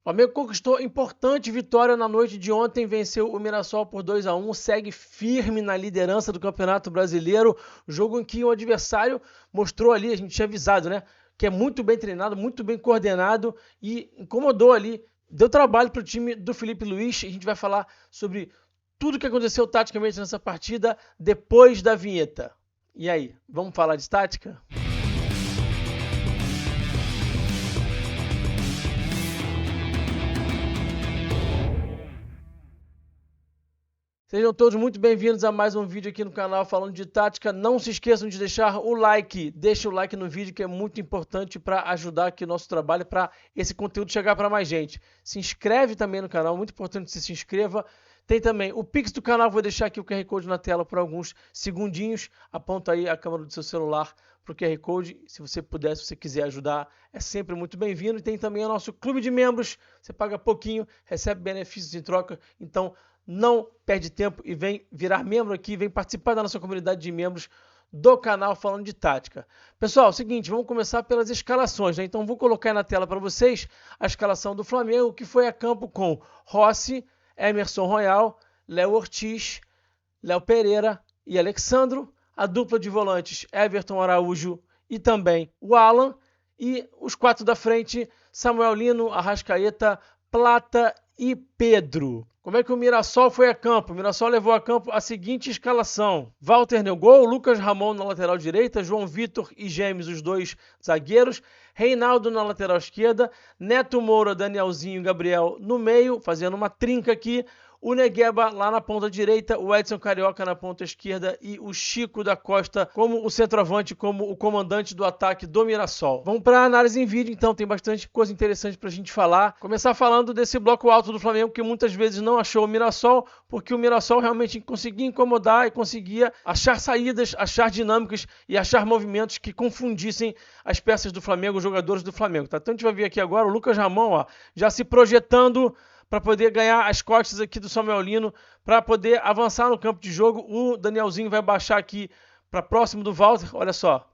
O Flamengo conquistou importante vitória na noite de ontem, venceu o Mirassol por 2-1, segue firme na liderança do Campeonato Brasileiro, jogo em que o adversário mostrou ali, a gente tinha avisado, né, que é muito bem treinado, muito bem coordenado e incomodou ali, deu trabalho para o time do Felipe Luiz. A gente vai falar sobre tudo que aconteceu taticamente nessa partida depois da vinheta. E aí, vamos falar de tática? Sejam todos muito bem-vindos a mais um vídeo aqui no canal falando de tática. Não se esqueçam de deixar o like. Deixa o like no vídeo que é muito importante para ajudar aqui o nosso trabalho, para esse conteúdo chegar para mais gente. Se inscreve também no canal, muito importante que você se inscreva. Tem também o Pix do canal, vou deixar aqui o QR Code na tela por alguns segundinhos. Aponta aí a câmera do seu celular para o QR Code. Se você puder, se você quiser ajudar, é sempre muito bem-vindo. E tem também o nosso clube de membros. Você paga pouquinho, recebe benefícios em troca. Então, não perde tempo e vem virar membro aqui, vem participar da nossa comunidade de membros do canal falando de tática. Pessoal, é o seguinte, vamos começar pelas escalações, né? Então vou colocar aí na tela para vocês a escalação do Flamengo, que foi a campo com Rossi, Emerson Royal, Léo Ortiz, Léo Pereira e Alexandro, a dupla de volantes Everton Araújo e também o Alan, e os quatro da frente, Samuel Lino, Arrascaeta, Plata e Pedro. Como é que o Mirassol foi a campo? O Mirassol levou a campo a seguinte escalação: Walter no gol, Lucas Ramon na lateral direita, João Vitor e Gêmeos, os dois zagueiros, Reinaldo na lateral esquerda, Neto Moura, Danielzinho e Gabriel no meio, fazendo uma trinca aqui, o Negueba lá na ponta direita, o Edson Carioca na ponta esquerda e o Chico da Costa como o centroavante, como o comandante do ataque do Mirassol. Vamos para a análise em vídeo, então, tem bastante coisa interessante para a gente falar. Começar falando desse bloco alto do Flamengo, que muitas vezes não achou o Mirassol, porque o Mirassol realmente conseguia incomodar e conseguia achar saídas, achar dinâmicas e achar movimentos que confundissem as peças do Flamengo, os jogadores do Flamengo. Tá? Então a gente vai ver aqui agora o Lucas Ramon, ó, já se projetando para poder ganhar as costas aqui do Samuel Lino, para poder avançar no campo de jogo. O Danielzinho vai baixar aqui para próximo do Walter, olha só.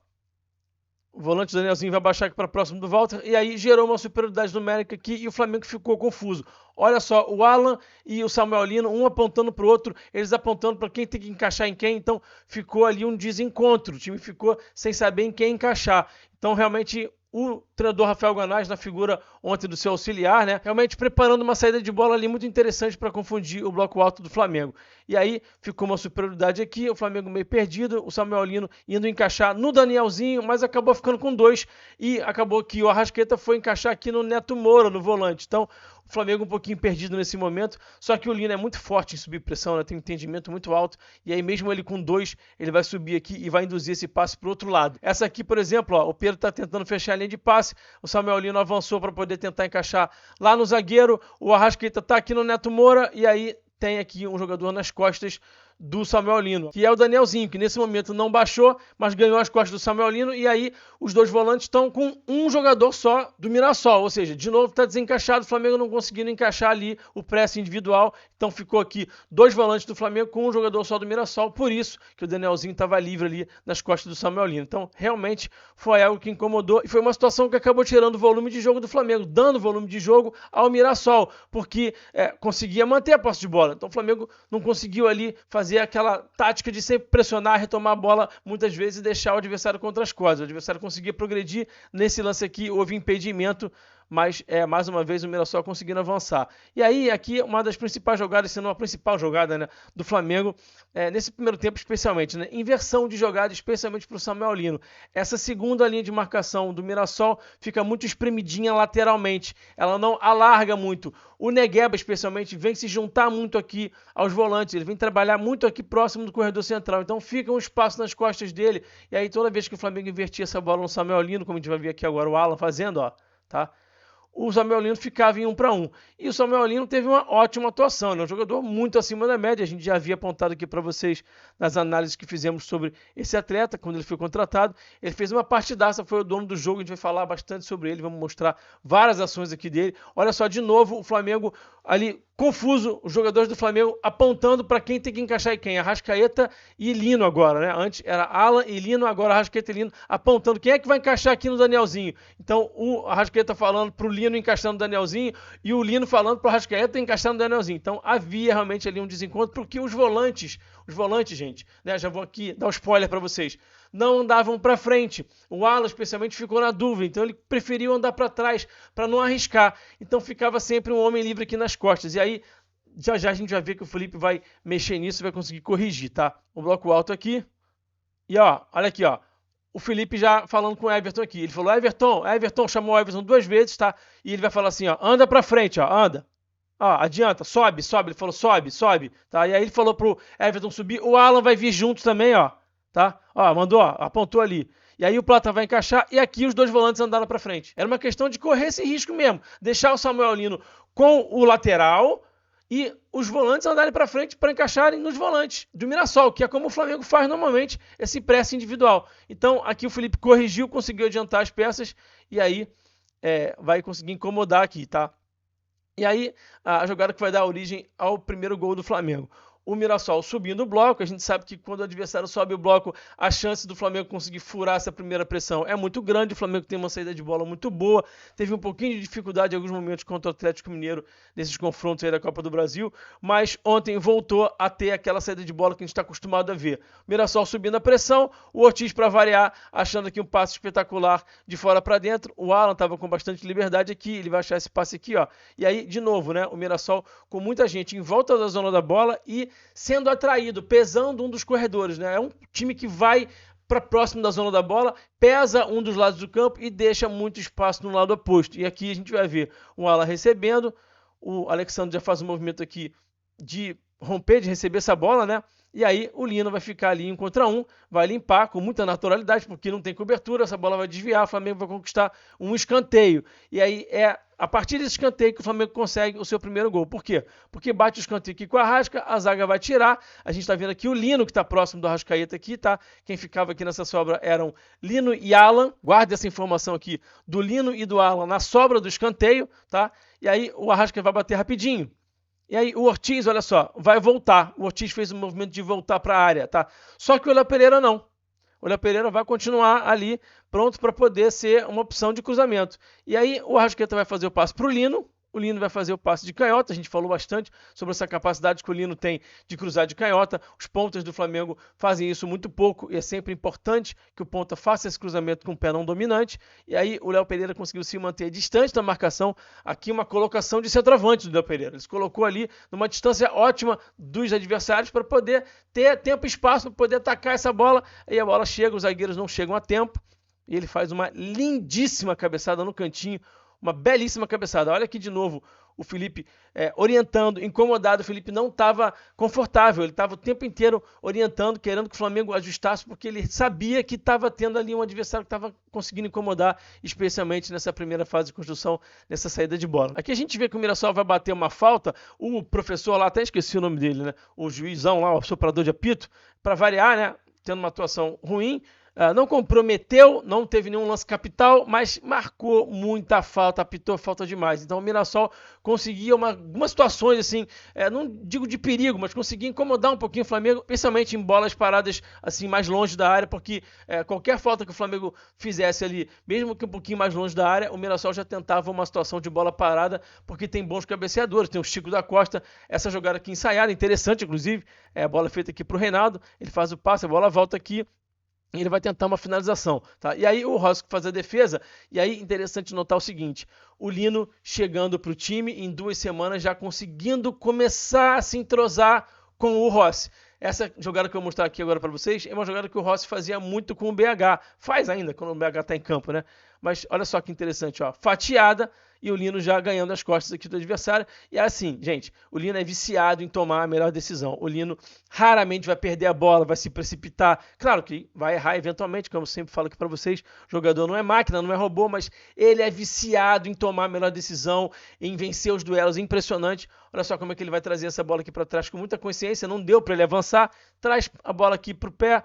O volante Danielzinho vai baixar aqui para próximo do Walter, e aí gerou uma superioridade numérica aqui e o Flamengo ficou confuso. Olha só, o Alan e o Samuel Lino, um apontando para o outro, eles apontando para quem tem que encaixar em quem, então ficou ali um desencontro, o time ficou sem saber em quem encaixar. Então realmente o treinador Rafael Guanais, na figura ontem do seu auxiliar, né, realmente preparando uma saída de bola ali muito interessante para confundir o bloco alto do Flamengo. E aí ficou uma superioridade aqui, o Flamengo meio perdido, o Samuel Lino indo encaixar no Danielzinho, mas acabou ficando com dois e acabou que o Arrascaeta foi encaixar aqui no Neto Moura, no volante. Então, o Flamengo um pouquinho perdido nesse momento, só que o Lino é muito forte em subir pressão, né? Tem um entendimento muito alto, e aí mesmo ele com dois, ele vai subir aqui e vai induzir esse passe para o outro lado. Essa aqui, por exemplo, ó, o Pedro está tentando fechar a linha de passe, o Samuel Lino avançou para poder tentar encaixar lá no zagueiro, o Arrascaeta está aqui no Neto Moura, e aí tem aqui um jogador nas costas do Samuel Lino, que é o Danielzinho, que nesse momento não baixou, mas ganhou as costas do Samuel Lino, e aí os dois volantes estão com um jogador só do Mirassol, ou seja, de novo está desencaixado, o Flamengo não conseguindo encaixar ali o press individual, então ficou aqui dois volantes do Flamengo com um jogador só do Mirassol, por isso que o Danielzinho estava livre ali nas costas do Samuel Lino. Então, realmente foi algo que incomodou, e foi uma situação que acabou tirando o volume de jogo do Flamengo, dando volume de jogo ao Mirassol, porque conseguia manter a posse de bola. Então o Flamengo não conseguiu ali fazer aquela tática de sempre pressionar, retomar a bola muitas vezes e deixar o adversário contra as cordas. O adversário conseguia progredir. Nesse lance aqui houve impedimento, mas mais uma vez o Mirassol conseguindo avançar. E aí aqui uma das principais jogadas, se não a principal jogada, né, do Flamengo, nesse primeiro tempo especialmente, né, inversão de jogada especialmente para o Samuel Lino. Essa segunda linha de marcação do Mirassol fica muito espremidinha lateralmente, ela não alarga muito. O Negueba especialmente vem se juntar muito aqui aos volantes, ele vem trabalhar muito aqui próximo do corredor central, então fica um espaço nas costas dele, e aí toda vez que o Flamengo invertia essa bola no Samuel Lino, como a gente vai ver aqui agora o Alan fazendo, ó, tá? O Samuel Lino ficava em 1 para 1. E o Samuel Lino teve uma ótima atuação, ele é um jogador muito acima da média, a gente já havia apontado aqui para vocês nas análises que fizemos sobre esse atleta, quando ele foi contratado, ele fez uma partidaça, foi o dono do jogo, a gente vai falar bastante sobre ele, vamos mostrar várias ações aqui dele. Olha só, de novo, o Flamengo ali confuso, os jogadores do Flamengo apontando para quem tem que encaixar e quem. Arrascaeta e Lino agora, né? Antes era Alan e Lino, agora Arrascaeta e Lino apontando quem é que vai encaixar aqui no Danielzinho. Então o Arrascaeta falando pro Lino encaixar no Danielzinho e o Lino falando pro Arrascaeta encaixar no Danielzinho. Então havia realmente ali um desencontro porque os volantes, gente, né? Já vou aqui dar um spoiler para vocês, não andavam para frente. O Alan especialmente ficou na dúvida, então ele preferiu andar para trás para não arriscar. Então ficava sempre um homem livre aqui nas costas. E aí já a gente vai ver que o Felipe vai mexer nisso e vai conseguir corrigir, tá? O bloco alto aqui. E ó, olha aqui, ó. O Felipe já falando com o Everton aqui. Ele falou: Everton chamou o Everton 2 vezes, tá? E ele vai falar assim, ó, anda para frente, ó, anda. Ó, adianta, sobe. Ele falou: sobe, tá? E aí ele falou pro Everton subir. O Alan vai vir junto também, ó. Tá? Ó, mandou, ó, apontou ali. E aí o Plata vai encaixar e aqui os dois volantes andaram para frente. Era uma questão de correr esse risco mesmo. Deixar o Samuel Lino com o lateral e os volantes andarem para frente para encaixarem nos volantes do Mirassol, que é como o Flamengo faz normalmente, esse press individual. Então aqui o Felipe corrigiu, conseguiu adiantar as peças e aí vai conseguir incomodar aqui, tá? E aí a jogada que vai dar origem ao primeiro gol do Flamengo. O Mirassol subindo o bloco, a gente sabe que quando o adversário sobe o bloco, a chance do Flamengo conseguir furar essa primeira pressão é muito grande. O Flamengo tem uma saída de bola muito boa, teve um pouquinho de dificuldade em alguns momentos contra o Atlético Mineiro nesses confrontos aí da Copa do Brasil, mas ontem voltou a ter aquela saída de bola que a gente está acostumado a ver. O Mirassol subindo a pressão, o Ortiz para variar, achando aqui um passe espetacular de fora para dentro. O Alan estava com bastante liberdade aqui, ele vai achar esse passe aqui, ó. E aí, de novo, né, o Mirassol com muita gente em volta da zona da bola e sendo atraído, pesando um dos corredores, né? É um time que vai para próximo da zona da bola, pesa um dos lados do campo e deixa muito espaço no lado oposto. E aqui a gente vai ver o Alan recebendo, o Alexandre já faz um movimento aqui de romper, de receber essa bola, né? E aí o Lino vai ficar ali 1 contra 1, vai limpar com muita naturalidade, porque não tem cobertura, essa bola vai desviar, o Flamengo vai conquistar um escanteio. E aí é a partir desse escanteio que o Flamengo consegue o seu primeiro gol. Por quê? Porque bate o escanteio aqui com a Arrasca, a zaga vai tirar, a gente está vendo aqui o Lino que está próximo do Arrascaeta aqui, tá? Quem ficava aqui nessa sobra eram Lino e Alan, guarde essa informação aqui, do Lino e do Alan na sobra do escanteio, tá? E aí o Arrasca vai bater rapidinho. E aí o Ortiz, olha só, vai voltar. O Ortiz fez um movimento de voltar para a área, tá? Só que o Léo Pereira não. O Léo Pereira vai continuar ali, pronto para poder ser uma opção de cruzamento. E aí o Arrascaeta vai fazer o passe para o Lino vai fazer o passe de canhota. A gente falou bastante sobre essa capacidade que o Lino tem de cruzar de canhota. Os pontas do Flamengo fazem isso muito pouco e é sempre importante que o ponta faça esse cruzamento com o pé não dominante. E aí o Léo Pereira conseguiu se manter distante da marcação. Aqui uma colocação de centroavante do Léo Pereira. Ele se colocou ali numa distância ótima dos adversários para poder ter tempo e espaço para poder atacar essa bola. Aí a bola chega, os zagueiros não chegam a tempo. E ele faz uma lindíssima cabeçada no cantinho. Uma belíssima cabeçada. Olha aqui de novo o Felipe orientando, incomodado. O Felipe não estava confortável. Ele estava o tempo inteiro orientando, querendo que o Flamengo ajustasse, porque ele sabia que estava tendo ali um adversário que estava conseguindo incomodar, especialmente nessa primeira fase de construção, nessa saída de bola. Aqui a gente vê que o Mirassol vai bater uma falta. O professor lá, até esqueci o nome dele, né? O juizão lá, o soprador de apito, para variar, né? Tendo uma atuação ruim. Não comprometeu, não teve nenhum lance capital, mas marcou muita falta, apitou falta demais. Então o Mirassol conseguia algumas situações assim, não digo de perigo, mas conseguia incomodar um pouquinho o Flamengo, principalmente em bolas paradas assim mais longe da área, porque qualquer falta que o Flamengo fizesse ali, mesmo que um pouquinho mais longe da área, o Mirassol já tentava uma situação de bola parada, porque tem bons cabeceadores, tem o Chico da Costa, essa jogada aqui ensaiada, interessante inclusive, a bola feita aqui para o Reinaldo, ele faz o passe, a bola volta aqui, e ele vai tentar uma finalização, tá? E aí o Rossi faz a defesa, e aí interessante notar o seguinte, o Lino chegando para o time em 2 semanas já conseguindo começar a se entrosar com o Rossi. Essa jogada que eu vou mostrar aqui agora para vocês é uma jogada que o Rossi fazia muito com o BH, faz ainda quando o BH está em campo, né? Mas olha só que interessante, ó, fatiada, e o Lino já ganhando as costas aqui do adversário. E é assim, gente, o Lino é viciado em tomar a melhor decisão. O Lino raramente vai perder a bola, vai se precipitar. Claro que vai errar eventualmente, como eu sempre falo aqui para vocês, o jogador não é máquina, não é robô, mas ele é viciado em tomar a melhor decisão, em vencer os duelos, impressionante. Olha só como é que ele vai trazer essa bola aqui para trás com muita consciência, não deu para ele avançar, traz a bola aqui para o pé,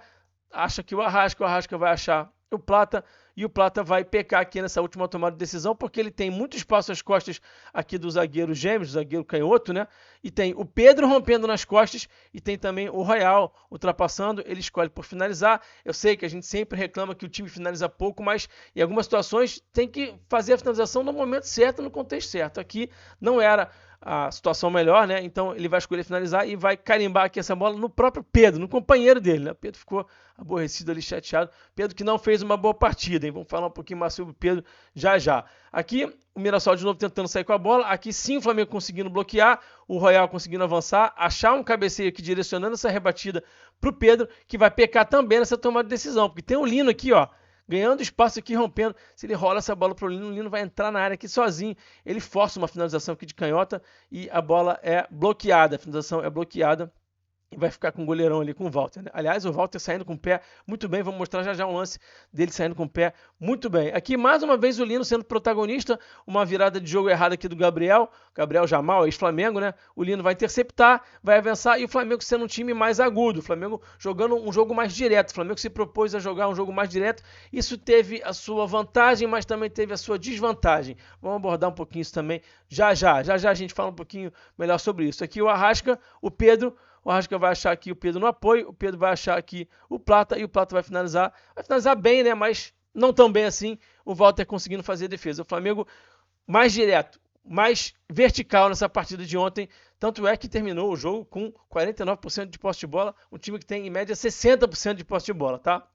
acha que o Arrasca vai achar o Plata, e o Plata vai pecar aqui nessa última tomada de decisão, porque ele tem muito espaço às costas aqui do zagueiro gêmeos, do zagueiro canhoto, né? E tem o Pedro rompendo nas costas e tem também o Royal ultrapassando, ele escolhe por finalizar. Eu sei que a gente sempre reclama que o time finaliza pouco, mas em algumas situações tem que fazer a finalização no momento certo, no contexto certo. Aqui não era a situação melhor, né? Então ele vai escolher finalizar e vai carimbar aqui essa bola no próprio Pedro, no companheiro dele, né? O Pedro ficou aborrecido ali, chateado. Pedro que não fez uma boa partida, hein? Vamos falar um pouquinho mais sobre o Pedro já já. Aqui o Mirassol de novo tentando sair com a bola. Aqui sim o Flamengo conseguindo bloquear, o Royal conseguindo avançar, achar um cabeceio aqui direcionando essa rebatida para o Pedro, que vai pecar também nessa tomada de decisão, porque tem o Lino aqui, ó, ganhando espaço aqui, rompendo. Se ele rola essa bola para o Lino vai entrar na área aqui sozinho. Ele força uma finalização aqui de canhota e a bola é bloqueada. A finalização é bloqueada e vai ficar com o goleirão ali, com o Walter, né? Aliás, o Walter saindo com o pé muito bem. Vamos mostrar já já um lance dele saindo com o pé muito bem. Aqui, mais uma vez, o Lino sendo protagonista. Uma virada de jogo errada aqui do Gabriel. Gabriel Jamal, ex-Flamengo, né? O Lino vai interceptar, vai avançar e o Flamengo sendo um time mais agudo. O Flamengo jogando um jogo mais direto. O Flamengo se propôs a jogar um jogo mais direto. Isso teve a sua vantagem, mas também teve a sua desvantagem. Vamos abordar um pouquinho isso também já já. Já já a gente fala um pouquinho melhor sobre isso. Aqui o Arrasca, o Pedro. O Arrasca vai achar aqui o Pedro no apoio, o Pedro vai achar aqui o Plata e o Plata vai finalizar bem, né? Mas não tão bem assim. O Walter conseguindo fazer a defesa. O Flamengo mais direto, mais vertical nessa partida de ontem. Tanto é que terminou o jogo com 49% de posse de bola. Um time que tem em média 60% de posse de bola, tá?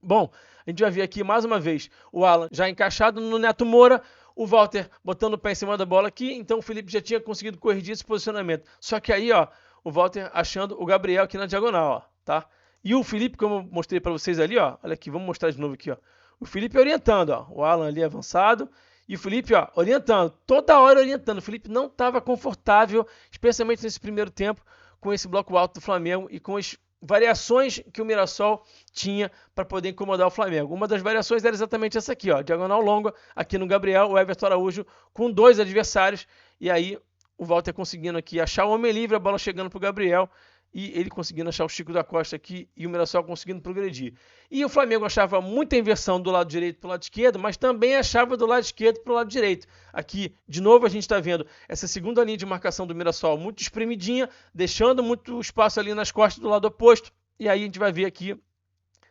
Bom, a gente vai ver aqui mais uma vez o Alan já encaixado no Neto Moura. O Walter botando o pé em cima da bola aqui. Então o Felipe já tinha conseguido corrigir esse posicionamento. Só que aí, ó, o Walter achando o Gabriel aqui na diagonal, ó, tá? E o Felipe, como eu mostrei para vocês ali, ó, olha aqui, vamos mostrar de novo aqui, ó. O Felipe orientando, ó, o Alan ali avançado e o Felipe, ó, orientando, toda hora orientando. O Felipe não estava confortável, especialmente nesse primeiro tempo, com esse bloco alto do Flamengo e com as variações que o Mirassol tinha para poder incomodar o Flamengo. Uma das variações era exatamente essa aqui, ó, diagonal longa, aqui no Gabriel, o Everton Araújo com dois adversários e aí o Walter conseguindo aqui achar o homem livre, a bola chegando para o Gabriel e ele conseguindo achar o Chico da Costa aqui e o Mirassol conseguindo progredir. E o Flamengo achava muita inversão do lado direito para o lado esquerdo, mas também achava do lado esquerdo para o lado direito. Aqui, de novo, a gente está vendo essa segunda linha de marcação do Mirassol muito espremidinha, deixando muito espaço ali nas costas do lado oposto. E aí a gente vai ver aqui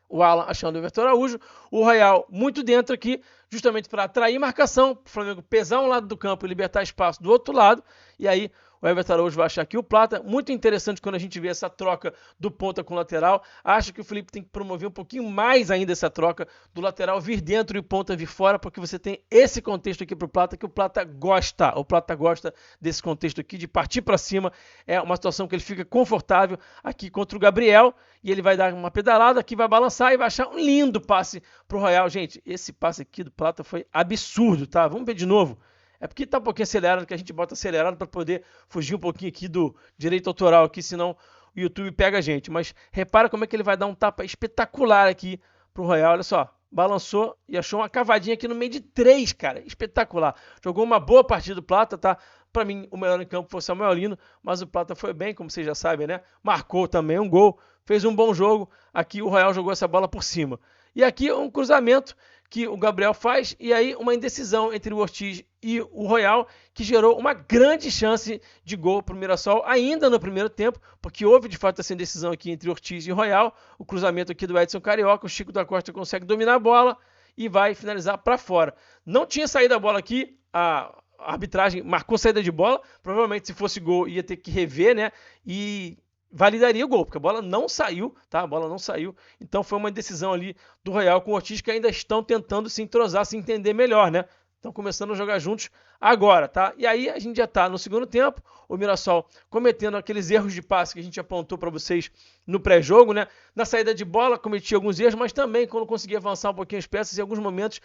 o Alan achando o Everton Araújo, o Royal muito dentro aqui, justamente para atrair marcação, para o Flamengo pesar um lado do campo e libertar espaço do outro lado, e aí o Everton Araújo vai achar aqui o Plata. Muito interessante quando a gente vê essa troca do ponta com o lateral. Acho que o Felipe tem que promover um pouquinho mais ainda essa troca do lateral vir dentro e o ponta vir fora, porque você tem esse contexto aqui para o Plata que o Plata gosta. O Plata gosta desse contexto aqui, de partir para cima. É uma situação que ele fica confortável aqui contra o Gabriel e ele vai dar uma pedalada aqui, vai balançar e vai achar um lindo passe para o Royal. Gente, esse passe aqui do Plata foi absurdo, tá? Vamos ver de novo. É porque tá um pouquinho acelerado, que a gente bota acelerado para poder fugir um pouquinho aqui do direito autoral aqui, senão o YouTube pega a gente. Mas repara como é que ele vai dar um tapa espetacular aqui pro Royal, olha só. Balançou e achou uma cavadinha aqui no meio de 3, cara. Espetacular. Jogou uma boa partida do Plata, tá? Para mim, o melhor em campo foi o Samuel Lino, mas o Plata foi bem, como vocês já sabem, né? Marcou também um gol, fez um bom jogo. Aqui o Royal jogou essa bola por cima. E aqui um cruzamento que o Gabriel faz, e aí uma indecisão entre o Ortiz e o Royal, que gerou uma grande chance de gol para o Mirassol, ainda no primeiro tempo, porque houve de fato essa indecisão aqui entre Ortiz e Royal, o cruzamento aqui do Edson Carioca, o Chico da Costa consegue dominar a bola e vai finalizar para fora. Não tinha saído a bola aqui, a arbitragem marcou saída de bola, provavelmente se fosse gol ia ter que rever, né, e validaria o gol, porque a bola não saiu, tá? A bola não saiu. Então foi uma decisão ali do Royal com o Ortiz, que ainda estão tentando se entrosar, se entender melhor, né? Estão começando a jogar juntos agora, tá? E aí a gente já tá no segundo tempo, o Mirassol cometendo aqueles erros de passe que a gente apontou para vocês no pré-jogo, né? Na saída de bola cometia alguns erros, mas também quando conseguia avançar um pouquinho as peças, em alguns momentos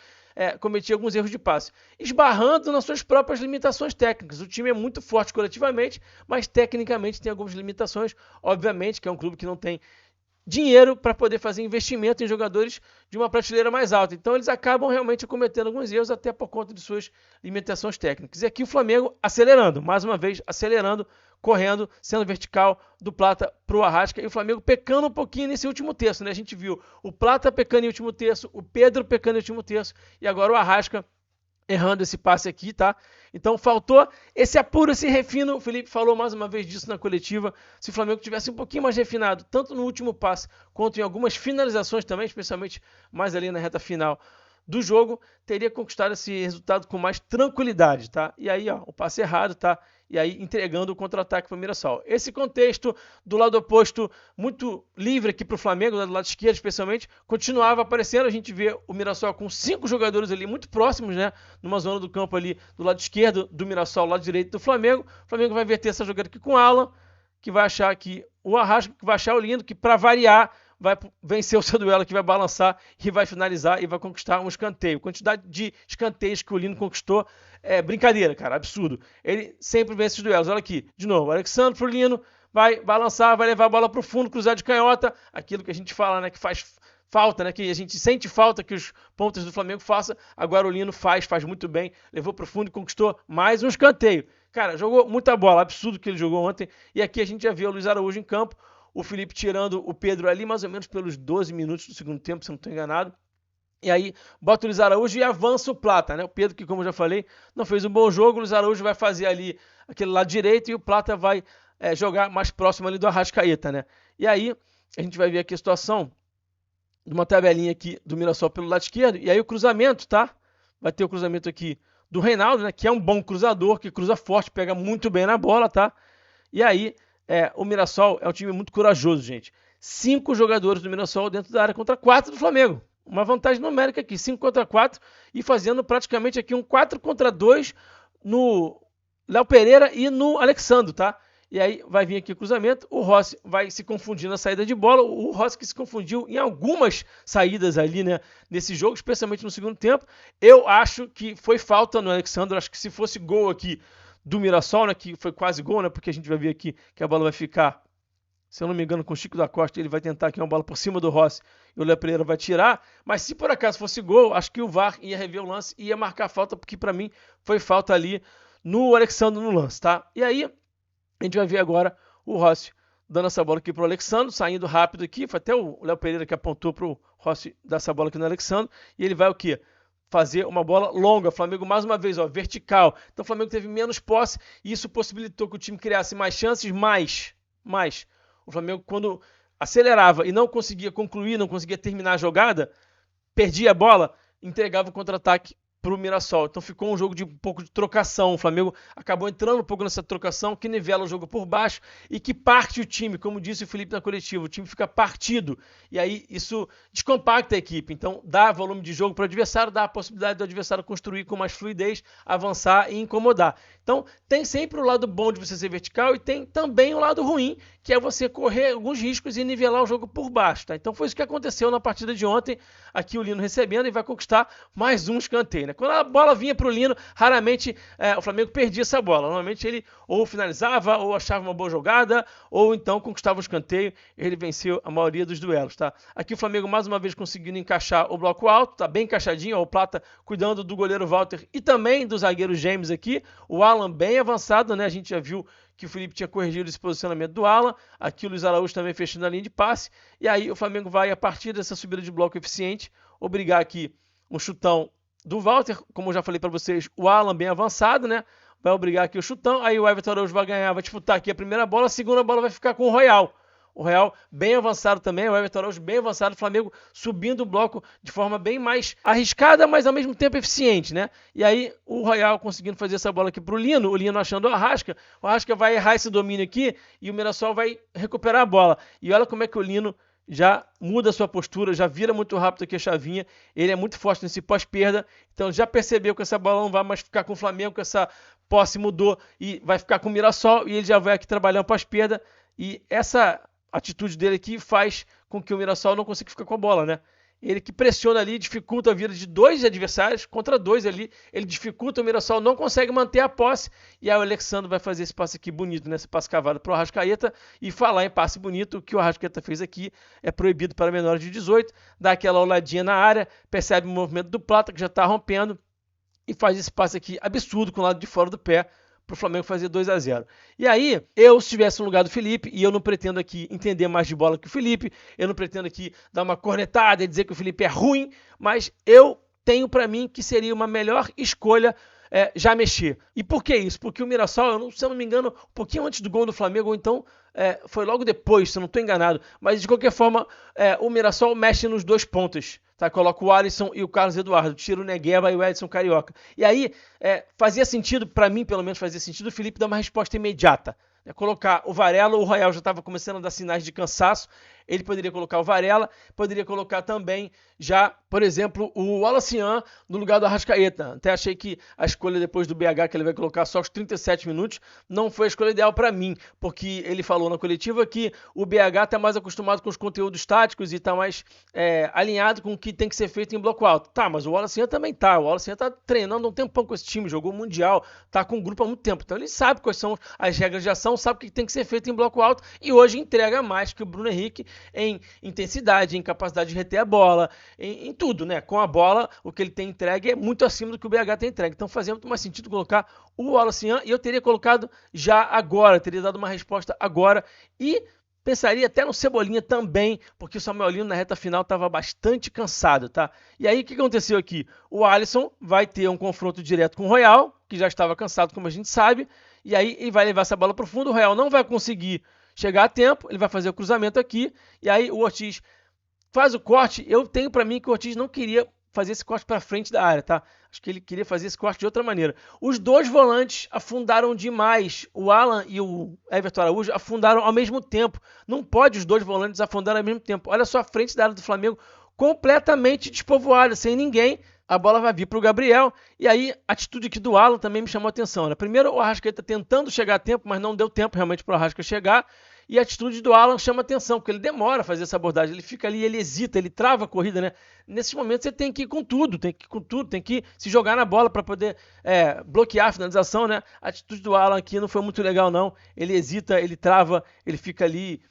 cometia alguns erros de passe. Esbarrando nas suas próprias limitações técnicas. O time é muito forte coletivamente, mas tecnicamente tem algumas limitações. Obviamente que é um clube que não tem dinheiro para poder fazer investimento em jogadores de uma prateleira mais alta. Então eles acabam realmente cometendo alguns erros até por conta de suas limitações técnicas. E aqui o Flamengo acelerando, mais uma vez acelerando, correndo, sendo vertical do Plata para o Arrasca. E o Flamengo pecando um pouquinho nesse último terço, né? A gente viu o Plata pecando em último terço, o Pedro pecando em último terço e agora o Arrasca errando esse passe aqui, tá? Então faltou esse apuro, esse refino. O Felipe falou mais uma vez disso na coletiva. Se o Flamengo tivesse um pouquinho mais refinado, tanto no último passe quanto em algumas finalizações também, especialmente mais ali na reta final do jogo, teria conquistado esse resultado com mais tranquilidade, tá? E aí, ó, o passe errado, tá? E aí entregando o contra-ataque para o Mirassol. Esse contexto do lado oposto, muito livre aqui para o Flamengo, do lado esquerdo especialmente, continuava aparecendo. A gente vê o Mirassol com 5 jogadores ali muito próximos, né? Numa zona do campo ali do lado esquerdo do Mirassol, lado direito do Flamengo. O Flamengo vai verter essa jogada aqui com o Alan, que vai achar aqui o Arrasca, que vai achar o Lino, que para variar vai vencer o seu duelo, que vai balançar e vai finalizar e vai conquistar um escanteio. Quantidade de escanteios que o Lino conquistou é brincadeira, cara, absurdo. Ele sempre vence os duelos. Olha aqui, de novo, o Alexandre pro Lino, vai balançar, vai levar a bola pro fundo, cruzar de canhota, aquilo que a gente fala, né, que faz falta, né, que a gente sente falta que os pontas do Flamengo façam. Agora o Lino faz muito bem, levou pro fundo e conquistou mais um escanteio. Cara, jogou muita bola, absurdo que ele jogou ontem. E aqui a gente já vê o Luiz Araújo em campo, o Felipe tirando o Pedro ali mais ou menos pelos 12 minutos do segundo tempo, se eu não estou enganado. E aí bota o Luiz Araújo e avança o Plata, né? O Pedro, que como eu já falei, não fez um bom jogo. O Luiz Araújo vai fazer ali aquele lado direito e o Plata vai jogar mais próximo ali do Arrascaeta, né? E aí a gente vai ver aqui a situação de uma tabelinha aqui do Mirassol pelo lado esquerdo. E aí o cruzamento, tá? Vai ter o cruzamento aqui do Reinaldo, né? Que é um bom cruzador, que cruza forte, pega muito bem na bola, tá? E aí o Mirassol é um time muito corajoso, gente. 5 jogadores do Mirassol dentro da área contra 4 do Flamengo. Uma vantagem numérica aqui, 5 contra 4 e fazendo praticamente aqui um 4 contra 2 no Léo Pereira e no Alexandre, tá? E aí vai vir aqui o cruzamento, o Rossi vai se confundir na saída de bola, o Rossi que se confundiu em algumas saídas ali, né, nesse jogo, especialmente no segundo tempo. Eu acho que foi falta no Alexandre, acho que se fosse gol aqui do Mirassol, né, que foi quase gol, né, porque a gente vai ver aqui que a bola vai ficar, se eu não me engano, com o Chico da Costa, ele vai tentar aqui uma bola por cima do Rossi e o Léo Pereira vai tirar, mas se por acaso fosse gol, acho que o VAR ia rever o lance e ia marcar falta, porque para mim foi falta ali no Alexandre no lance, tá? E aí a gente vai ver agora o Rossi dando essa bola aqui pro Alexandre, saindo rápido aqui, foi até o Léo Pereira que apontou pro Rossi dar essa bola aqui no Alexandre, e ele vai o quê? Fazer uma bola longa. Flamengo mais uma vez, ó, vertical. Então o Flamengo teve menos posse e isso possibilitou que o time criasse mais chances, mais. O Flamengo, quando acelerava e não conseguia concluir, não conseguia terminar a jogada, perdia a bola, entregava o contra-ataque para o Mirassol. Então ficou um jogo de um pouco de trocação. O Flamengo acabou entrando um pouco nessa trocação que nivela o jogo por baixo e que parte o time, como disse o Felipe na coletiva. O time fica partido e aí isso descompacta a equipe. Então dá volume de jogo para o adversário, dá a possibilidade do adversário construir com mais fluidez, avançar e incomodar. Então tem sempre o lado bom de você ser vertical e tem também o lado ruim, que é você correr alguns riscos e nivelar o jogo por baixo. Tá? Então foi isso que aconteceu na partida de ontem. Aqui o Lino recebendo e vai conquistar mais um escanteio. Né? Quando a bola vinha para o Lino, raramente o Flamengo perdia essa bola. Normalmente ele ou finalizava, ou achava uma boa jogada, ou então conquistava o escanteio. Ele venceu a maioria dos duelos. Tá? Aqui o Flamengo mais uma vez conseguindo encaixar o bloco alto, tá bem encaixadinho. Ó, o Plata cuidando do goleiro Walter e também do zagueiro James aqui. O Alan bem avançado, né? A gente já viu que o Felipe tinha corrigido esse posicionamento do Alan. Aqui o Luiz Araújo também fechando a linha de passe. E aí o Flamengo vai, a partir dessa subida de bloco eficiente, obrigar aqui um chutão do Walter. Como eu já falei para vocês, o Alan bem avançado, né? Vai obrigar aqui o chutão. Aí o Everton Araújo vai ganhar, vai disputar aqui a primeira bola. A segunda bola vai ficar com o Royal. O Real bem avançado também, o Everton Araújo bem avançado, o Flamengo subindo o bloco de forma bem mais arriscada, mas ao mesmo tempo eficiente, né? E aí o Royal conseguindo fazer essa bola aqui pro Lino, o Lino achando o Arrasca vai errar esse domínio aqui e o Mirassol vai recuperar a bola. E olha como é que o Lino já muda a sua postura, já vira muito rápido aqui a chavinha, ele é muito forte nesse pós-perda, então já percebeu que essa bola não vai mais ficar com o Flamengo, que essa posse mudou e vai ficar com o Mirassol, e ele já vai aqui trabalhar o pós-perda, e essa atitude dele aqui faz com que o Mirassol não consiga ficar com a bola, né? Ele que pressiona ali, dificulta a vida de 2 adversários contra 2 ali. Ele dificulta, o Mirassol não consegue manter a posse. E aí o Alexandre vai fazer esse passe aqui bonito, né? Esse passe cavado para o Arrascaeta. E falar em passe bonito, o que o Arrascaeta fez aqui é proibido para menores de 18. Dá aquela olhadinha na área, percebe o movimento do Plata, que já está rompendo. E faz esse passe aqui absurdo com o lado de fora do pé, para o Flamengo fazer 2-0. E aí, eu, se estivesse no lugar do Felipe, e eu não pretendo aqui entender mais de bola que o Felipe, eu não pretendo aqui dar uma cornetada e dizer que o Felipe é ruim, mas eu tenho para mim que seria uma melhor escolha já mexer. E por que isso? Porque o Mirassol, se eu não me engano, um pouquinho antes do gol do Flamengo, ou então foi logo depois, se eu não estou enganado, mas de qualquer forma, o Mirassol mexe nos 2 pontos. Tá, coloca o Alisson e o Carlos Eduardo, tira o Negueba e o Edson Carioca. E aí, fazia sentido, para mim pelo menos fazia sentido, o Felipe dar uma resposta imediata. Colocar o Varela, o Royal já estava começando a dar sinais de cansaço, ele poderia colocar o Varela, poderia colocar também já, por exemplo, o Wallacian no lugar do Arrascaeta. Até achei que a escolha depois do BH, que ele vai colocar só os 37 minutos, não foi a escolha ideal para mim, porque ele falou na coletiva que o BH está mais acostumado com os conteúdos táticos e está mais alinhado com o que tem que ser feito em bloco alto. Tá, mas o Wallacian também tá. O Wallacian tá treinando um tempão com esse time, jogou Mundial, tá com o grupo há muito tempo. Então ele sabe quais são as regras de ação, sabe o que tem que ser feito em bloco alto e hoje entrega mais que o Bruno Henrique em intensidade, em capacidade de reter a bola, em tudo, né? Com a bola, o que ele tem entregue é muito acima do que o BH tem entregue. Então fazia muito mais sentido colocar o Wallacian e eu teria colocado já agora, teria dado uma resposta agora e pensaria até no Cebolinha também, porque o Samuel Lino na reta final estava bastante cansado, tá? E aí o que aconteceu aqui? O Alisson vai ter um confronto direto com o Royal, que já estava cansado, como a gente sabe, e aí ele vai levar essa bola para o fundo, o Royal não vai conseguir chegar a tempo, ele vai fazer o cruzamento aqui, e aí o Ortiz faz o corte. Eu tenho para mim que o Ortiz não queria fazer esse corte para frente da área, tá? Acho que ele queria fazer esse corte de outra maneira. Os 2 volantes afundaram demais. O Alan e o Everton Araújo afundaram ao mesmo tempo. Não pode os 2 volantes afundarem ao mesmo tempo. Olha só a frente da área do Flamengo completamente despovoada, sem ninguém. A bola vai vir para o Gabriel. E aí, a atitude aqui do Alan também me chamou a atenção, né? Primeiro, o Arrascaeta tentando chegar a tempo, mas não deu tempo realmente para o Arrasca chegar. E a atitude do Alan chama atenção, porque ele demora a fazer essa abordagem. Ele fica ali, ele hesita, ele trava a corrida, né? Nesses momentos você tem que ir com tudo, tem que se jogar na bola para poder bloquear a finalização, né? A atitude do Alan aqui não foi muito legal, não. Ele hesita, ele trava, ele fica ali,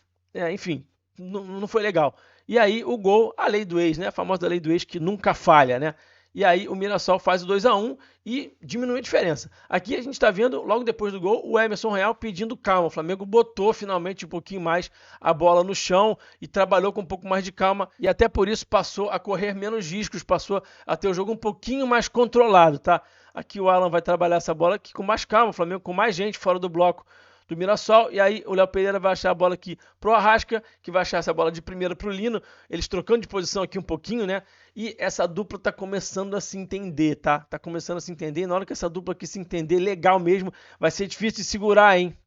enfim, não foi legal. E aí o gol, a lei do ex, né? A famosa lei do ex que nunca falha, né? E aí o Mirassol faz o 2-1 e diminui a diferença. Aqui a gente está vendo, logo depois do gol, o Emerson Royal pedindo calma. O Flamengo botou finalmente um pouquinho mais a bola no chão e trabalhou com um pouco mais de calma. E até por isso passou a correr menos riscos, passou a ter o jogo um pouquinho mais controlado, tá? Aqui o Alan vai trabalhar essa bola aqui com mais calma, o Flamengo com mais gente fora do bloco do Mirassol, e aí o Léo Pereira vai achar a bola aqui pro Arrasca, que vai achar essa bola de primeira pro Lino, eles trocando de posição aqui um pouquinho, né? E essa dupla tá começando a se entender, tá? Tá começando a se entender, e na hora que essa dupla aqui se entender legal mesmo, vai ser difícil de segurar, hein?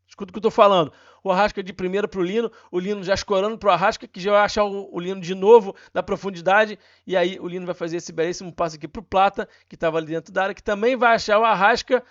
Escuta o que eu tô falando. O Arrasca de primeira pro Lino, o Lino já escorando pro Arrasca, que já vai achar o Lino de novo na profundidade, e aí o Lino vai fazer esse belíssimo passe aqui pro Plata, que tava ali dentro da área, que também vai achar o Arrasca,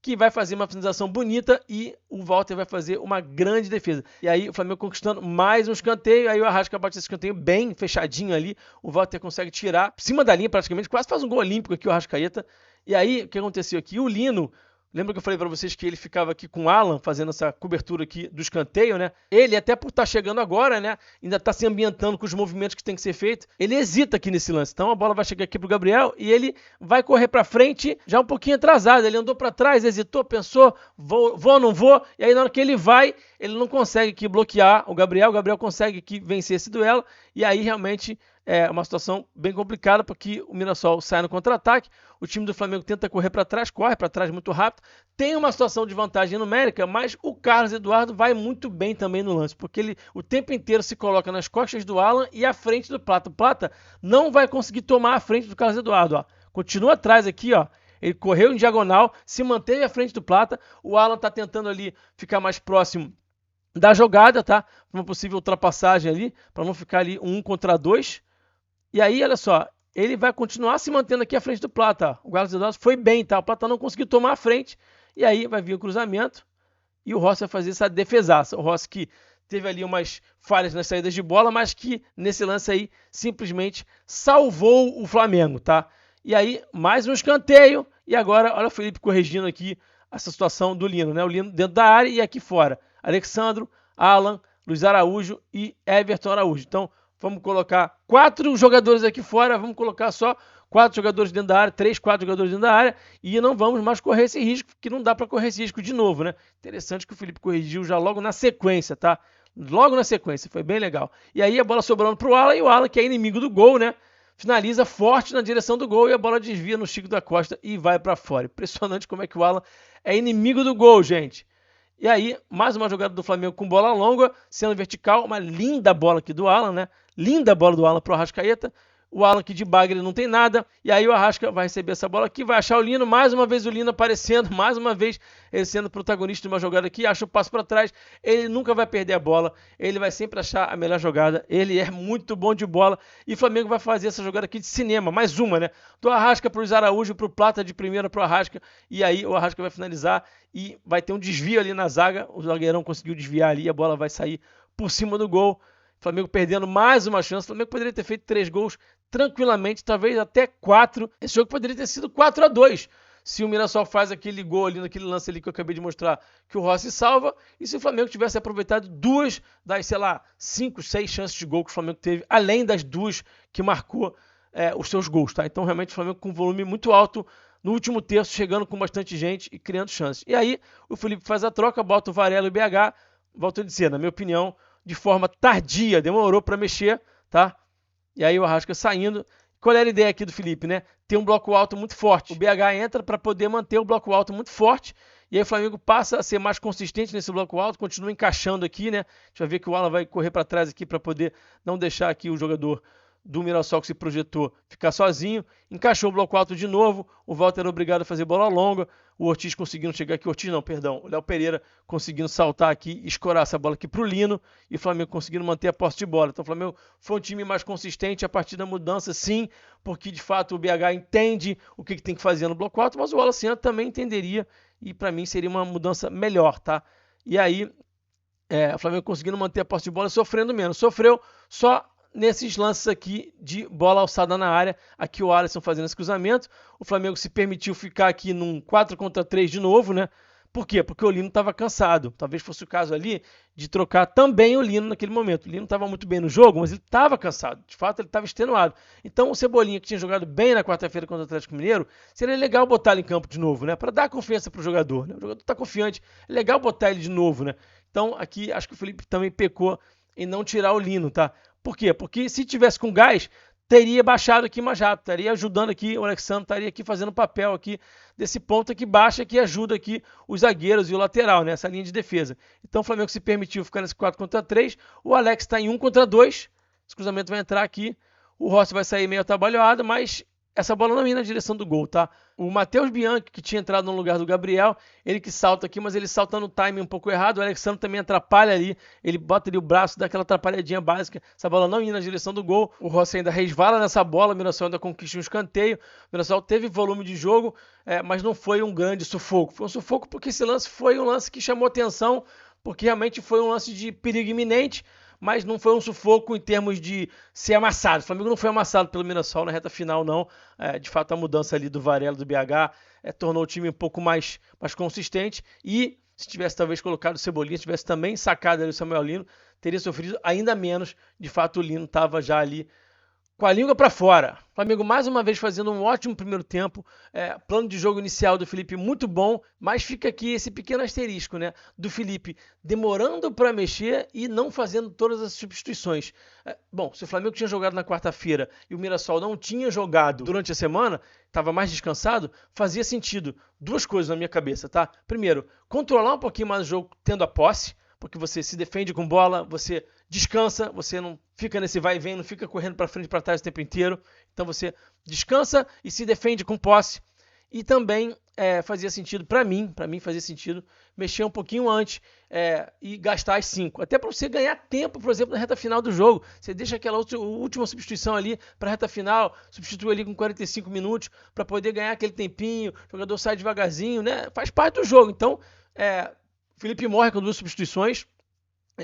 que vai fazer uma finalização bonita e o Walter vai fazer uma grande defesa. E aí o Flamengo conquistando mais um escanteio, aí o Arrasca bate esse escanteio bem fechadinho ali, o Walter consegue tirar, por cima da linha praticamente, quase faz um gol olímpico aqui o Arrascaeta. E aí o que aconteceu aqui? O Lino, lembra que eu falei para vocês que ele ficava aqui com o Alan, fazendo essa cobertura aqui do escanteio, né? Ele, até por estar chegando agora, né? Ainda está se ambientando com os movimentos que tem que ser feito. Ele hesita aqui nesse lance. Então a bola vai chegar aqui pro Gabriel e ele vai correr para frente já um pouquinho atrasado. Ele andou para trás, hesitou, pensou, vou ou não vou? E aí na hora que ele vai, ele não consegue aqui bloquear o Gabriel. O Gabriel consegue aqui vencer esse duelo. E aí realmente é uma situação bem complicada, porque o Mirassol sai no contra-ataque, o time do Flamengo tenta correr para trás, corre para trás muito rápido, tem uma situação de vantagem numérica, mas o Carlos Eduardo vai muito bem também no lance, porque ele o tempo inteiro se coloca nas costas do Alan e à frente do Plata. O Plata não vai conseguir tomar a frente do Carlos Eduardo, ó. Continua atrás aqui, ó. Ele correu em diagonal, se manteve à frente do Plata, o Alan está tentando ali ficar mais próximo da jogada, tá? Uma possível ultrapassagem ali, para não ficar ali 1 contra 2. E aí, olha só, ele vai continuar se mantendo aqui à frente do Plata. O Carlos Eduardo foi bem, tá? O Plata não conseguiu tomar a frente. E aí vai vir o cruzamento. E o Rossi vai fazer essa defesaça. O Rossi que teve ali umas falhas nas saídas de bola, mas que nesse lance aí simplesmente salvou o Flamengo, tá? E aí, mais um escanteio, e agora, olha o Felipe corrigindo aqui essa situação do Lino, né? O Lino dentro da área e aqui fora. Alexandro, Alan, Luiz Araújo e Everton Araújo. Então, vamos colocar 4 jogadores aqui fora, vamos colocar só 4 jogadores dentro da área, 3, 4 jogadores dentro da área, e não vamos mais correr esse risco, que não dá para correr esse risco de novo, né? Interessante que o Felipe corrigiu já logo na sequência, tá? Logo na sequência, foi bem legal. E aí a bola sobrando pro Alan, e o Alan, que é inimigo do gol, né? Finaliza forte na direção do gol e a bola desvia no Chico da Costa e vai para fora. Impressionante como é que o Alan é inimigo do gol, gente. E aí, mais uma jogada do Flamengo com bola longa, sendo vertical, uma linda bola aqui do Alan, né? Linda bola do Alan pro Arrascaeta. O Alan que de bagre não tem nada, e aí o Arrasca vai receber essa bola aqui, vai achar o Lino, mais uma vez o Lino aparecendo, mais uma vez ele sendo protagonista de uma jogada aqui, acha o passo para trás, ele nunca vai perder a bola, ele vai sempre achar a melhor jogada, ele é muito bom de bola, e o Flamengo vai fazer essa jogada aqui de cinema, mais uma, né? Do Arrasca pro Luiz Araújo, pro Plata de primeira pro Arrasca, e aí o Arrasca vai finalizar, e vai ter um desvio ali na zaga, o zagueirão conseguiu desviar ali, a bola vai sair por cima do gol, Flamengo perdendo mais uma chance. O Flamengo poderia ter feito 3 gols tranquilamente, talvez até 4. Esse jogo poderia ter sido 4-2. Se o Mirassol faz aquele gol ali, naquele lance ali que eu acabei de mostrar, que o Rossi salva, e se o Flamengo tivesse aproveitado 2 das, 5, 6 chances de gol que o Flamengo teve, além das 2 que marcou os seus gols, tá? Então, realmente, o Flamengo com um volume muito alto no último terço, chegando com bastante gente e criando chances. E aí, o Felipe faz a troca, bota o Varela e o BH, volto a dizer, na minha opinião, de forma tardia, demorou para mexer, tá? E aí o Arrasca saindo. Qual era a ideia aqui do Felipe, né? Ter um bloco alto muito forte. O BH entra para poder manter o bloco alto muito forte. E aí o Flamengo passa a ser mais consistente nesse bloco alto, continua encaixando aqui, né? A gente vai ver que o Alan vai correr para trás aqui para poder não deixar aqui o jogador do Mirassol que se projetou ficar sozinho. Encaixou o bloco alto de novo. O Walter era obrigado a fazer bola longa. O Ortiz conseguindo chegar aqui. O Léo Pereira conseguindo saltar aqui e escorar essa bola aqui pro Lino. E o Flamengo conseguindo manter a posse de bola. Então o Flamengo foi um time mais consistente a partir da mudança, sim. Porque de fato o BH entende o que tem que fazer no bloco alto. Mas o Wallace também entenderia. E para mim seria uma mudança melhor, tá? E aí o Flamengo conseguindo manter a posse de bola, sofrendo menos. Sofreu só nesses lances aqui de bola alçada na área, aqui o Alisson fazendo esse cruzamento, o Flamengo se permitiu ficar aqui num 4-3 de novo, né? Por quê? Porque o Lino estava cansado. Talvez fosse o caso ali de trocar também o Lino naquele momento. O Lino estava muito bem no jogo, mas ele estava cansado. De fato, ele estava extenuado. Então, o Cebolinha, que tinha jogado bem na quarta-feira contra o Atlético Mineiro, seria legal botar ele em campo de novo, né? Para dar confiança para o jogador, né? O jogador está confiante, é legal botar ele de novo, né? Então, aqui, acho que o Felipe também pecou em não tirar o Lino, tá? Por quê? Porque se tivesse com gás, teria baixado aqui mais rápido, estaria ajudando aqui, o Alexandre estaria aqui fazendo papel aqui desse ponto que baixa, que ajuda aqui os zagueiros e o lateral, né? Essa linha de defesa. Então o Flamengo se permitiu ficar nesse 4-3, o Alex está em 1-2, esse cruzamento vai entrar aqui, o Rossi vai sair meio atabalhoado, mas essa bola não ia na direção do gol, tá? O Matheus Bianchi, que tinha entrado no lugar do Gabriel, ele que salta aqui, mas ele salta no timing um pouco errado. O Alexandre também atrapalha ali, ele bota ali o braço, dá aquela atrapalhadinha básica. Essa bola não ia na direção do gol. O Rossi ainda resvala nessa bola, o Mirassol ainda conquista um escanteio. O Mirassol teve volume de jogo, mas não foi um grande sufoco. Foi um sufoco porque esse lance foi um lance que chamou atenção, porque realmente foi um lance de perigo iminente, mas não foi um sufoco em termos de ser amassado. O Flamengo não foi amassado pelo Mirassol na reta final, não. De fato, a mudança ali do Varela, do BH, tornou o time um pouco mais consistente. E se tivesse talvez colocado o Cebolinha, se tivesse também sacado ali o Samuel Lino, teria sofrido ainda menos. De fato, o Lino estava já ali com a língua para fora. O Flamengo mais uma vez fazendo um ótimo primeiro tempo. Plano de jogo inicial do Felipe muito bom, mas fica aqui esse pequeno asterisco, né? Do Felipe demorando para mexer e não fazendo todas as substituições. Bom, se o Flamengo tinha jogado na quarta-feira e o Mirassol não tinha jogado durante a semana, estava mais descansado, fazia sentido. 2 coisas na minha cabeça, tá? Primeiro, controlar um pouquinho mais o jogo tendo a posse, porque você se defende com bola, você descansa, você não fica nesse vai e vem, não fica correndo para frente e para trás o tempo inteiro. Então você descansa e se defende com posse. E também fazia sentido, para mim fazia sentido, mexer um pouquinho antes e gastar as 5. Até para você ganhar tempo, por exemplo, na reta final do jogo. Você deixa aquela última substituição ali para a reta final, substitui ali com 45 minutos para poder ganhar aquele tempinho, o jogador sai devagarzinho, né? Faz parte do jogo. Então, Felipe morre com 2 substituições.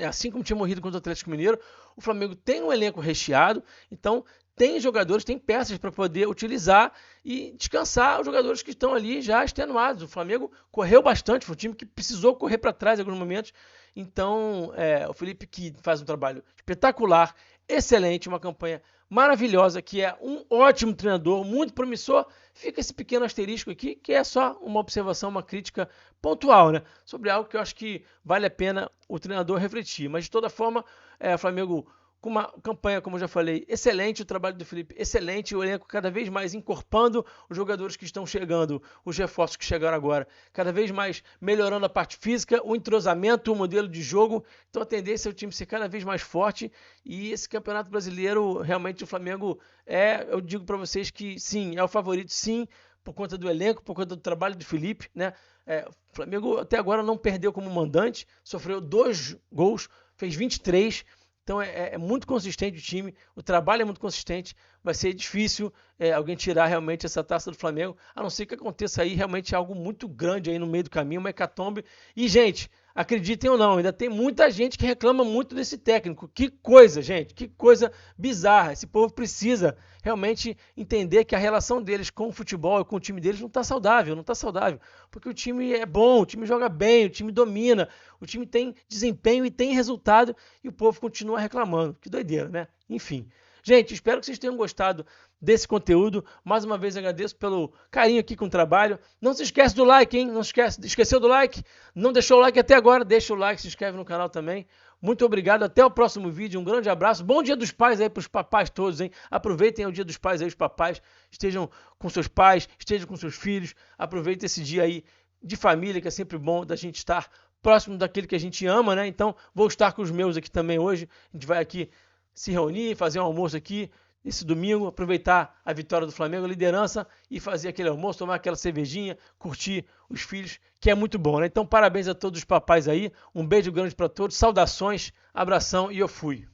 assim como tinha morrido contra o Atlético Mineiro, o Flamengo tem um elenco recheado, então tem jogadores, tem peças para poder utilizar e descansar os jogadores que estão ali já extenuados. O Flamengo correu bastante, foi um time que precisou correr para trás em alguns momentos. Então, o Felipe que faz um trabalho espetacular, excelente, uma campanha maravilhosa, que é um ótimo treinador, muito promissor. Fica esse pequeno asterisco aqui, que é só uma observação, uma crítica pontual, né? Sobre algo que eu acho que vale a pena o treinador refletir. Mas, de toda forma, o Flamengo com uma campanha, como eu já falei, excelente, o trabalho do Felipe excelente, o elenco cada vez mais encorpando os jogadores que estão chegando, os reforços que chegaram agora, cada vez mais melhorando a parte física, o entrosamento, o modelo de jogo. Então a tendência é o time ser cada vez mais forte e esse Campeonato Brasileiro, realmente o Flamengo eu digo para vocês que sim, é o favorito sim, por conta do elenco, por conta do trabalho do Felipe, né? O Flamengo até agora não perdeu como mandante, sofreu 2 gols, fez 23. Então é muito consistente o time, o trabalho é muito consistente, vai ser difícil alguém tirar realmente essa taça do Flamengo, a não ser que aconteça aí realmente algo muito grande aí no meio do caminho, uma hecatombe. E, gente, acreditem ou não, ainda tem muita gente que reclama muito desse técnico. Que coisa, gente, que coisa bizarra. Esse povo precisa realmente entender que a relação deles com o futebol e com o time deles não está saudável, não está saudável. Porque o time é bom, o time joga bem, o time domina, o time tem desempenho e tem resultado e o povo continua reclamando. Que doideira, né? Enfim. Gente, espero que vocês tenham gostado desse conteúdo. Mais uma vez agradeço pelo carinho aqui com o trabalho. Não se esquece do like, hein? Não esqueceu do like? Não deixou o like até agora? Deixa o like, se inscreve no canal também. Muito obrigado, até o próximo vídeo. Um grande abraço. Bom Dia dos Pais aí para os papais todos, hein? Aproveitem o Dia dos Pais aí, os papais. Estejam com seus pais, estejam com seus filhos. Aproveitem esse dia aí de família, que é sempre bom da gente estar próximo daquele que a gente ama, né? Então, vou estar com os meus aqui também hoje. A gente vai aqui se reunir, fazer um almoço aqui esse domingo, aproveitar a vitória do Flamengo, a liderança, e fazer aquele almoço, tomar aquela cervejinha, curtir os filhos, que é muito bom, né? Então, parabéns a todos os papais aí, um beijo grande para todos, saudações, abração e eu fui.